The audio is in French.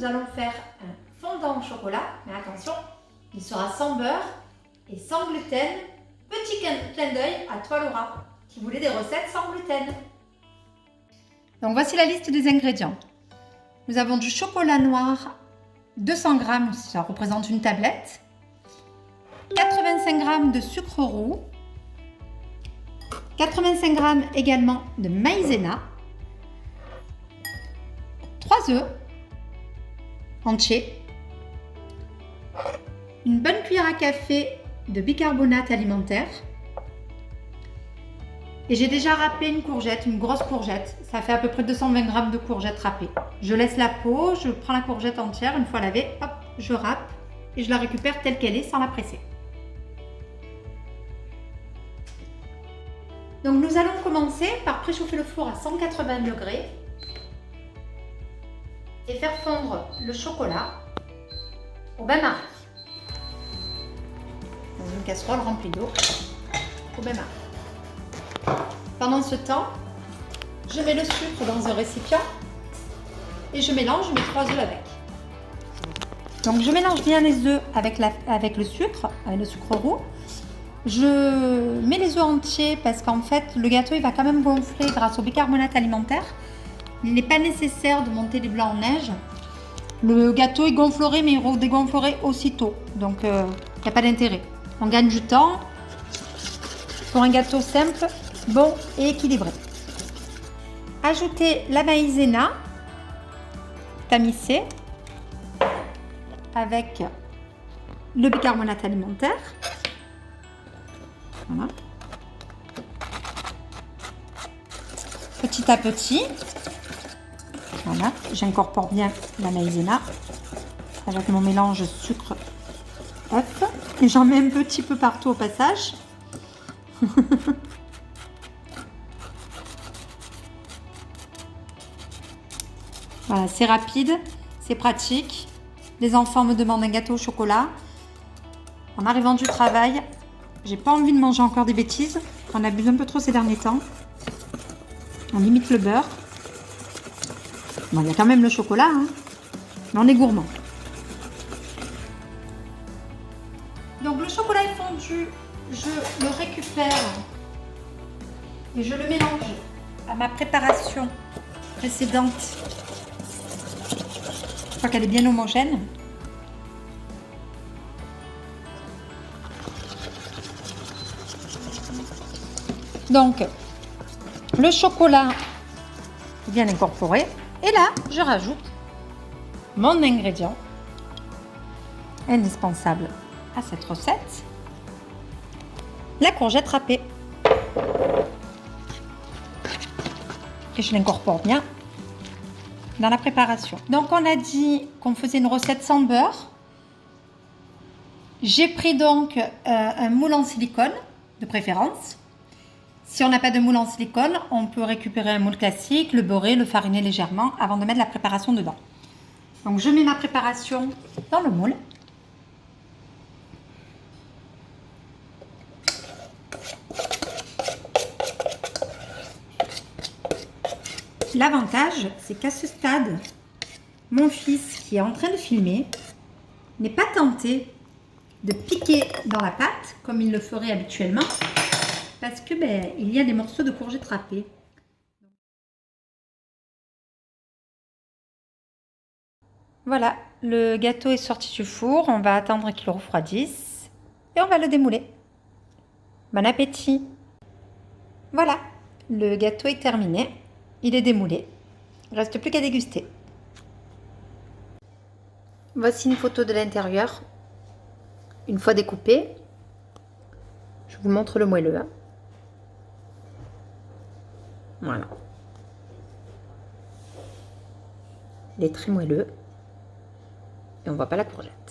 allons faire un fondant au chocolat, mais attention, il sera sans beurre et sans gluten. Petit clin d'œil à toi Laura, qui voulait des recettes sans gluten. Donc voici la liste des ingrédients. Nous avons du chocolat noir, 200 g, ça représente une tablette, 85 g de sucre roux, 85 g également de maïzena, 3 œufs entiers, une bonne cuillère à café de bicarbonate alimentaire, et j'ai déjà râpé une courgette, une grosse courgette. Ça fait à peu près 220 g de courgettes râpées. Je laisse la peau, je prends la courgette entière, une fois lavée, hop, je râpe et je la récupère telle qu'elle est sans la presser. Donc nous allons commencer par préchauffer le four à 180 degrés et faire fondre le chocolat au bain-marie. Dans une casserole remplie d'eau au bain-marie. Pendant ce temps, je mets le sucre dans un récipient et je mélange mes 3 œufs avec. Donc je mélange bien les œufs avec le sucre roux. Je mets les œufs entiers parce qu'en fait le gâteau il va quand même gonfler grâce au bicarbonate alimentaire. Il n'est pas nécessaire de monter les blancs en neige. Le gâteau il gonflerait mais il redégonflerait aussitôt. Donc il n'y a pas d'intérêt. On gagne du temps pour un gâteau simple, bon et équilibré. Ajoutez la maïzena tamisée avec le bicarbonate alimentaire. Voilà. Petit à petit, voilà, j'incorpore bien la maïzena avec mon mélange sucre-œuf. Et j'en mets un petit peu partout au passage. Voilà, c'est rapide, c'est pratique. Les enfants me demandent un gâteau au chocolat. En arrivant du travail, j'ai pas envie de manger encore des bêtises. On abuse un peu trop ces derniers temps. On limite le beurre. Bon, il y a quand même le chocolat, hein, mais on est gourmand. Donc le chocolat est fondu, je le récupère et je le mélange à ma préparation précédente. Je crois qu'elle est bien homogène. Donc, le chocolat est bien incorporé. Et là, je rajoute mon ingrédient indispensable à cette recette, la courgette râpée. Et je l'incorpore bien dans la préparation. Donc on a dit qu'on faisait une recette sans beurre. J'ai pris donc un moule en silicone de préférence. Si on n'a pas de moule en silicone, on peut récupérer un moule classique, le beurrer, le fariner légèrement avant de mettre la préparation dedans. Donc je mets ma préparation dans le moule. L'avantage, c'est qu'à ce stade, mon fils qui est en train de filmer n'est pas tenté de piquer dans la pâte comme il le ferait habituellement parce que il y a des morceaux de courgettes râpées. Voilà, le gâteau est sorti du four, on va attendre qu'il refroidisse et on va le démouler. Bon appétit! Voilà, le gâteau est terminé, il est démoulé, il ne reste plus qu'à déguster. Voici une photo de l'intérieur, une fois découpé. Je vous montre le moelleux. Hein. Voilà. Il est très moelleux et on ne voit pas la courgette.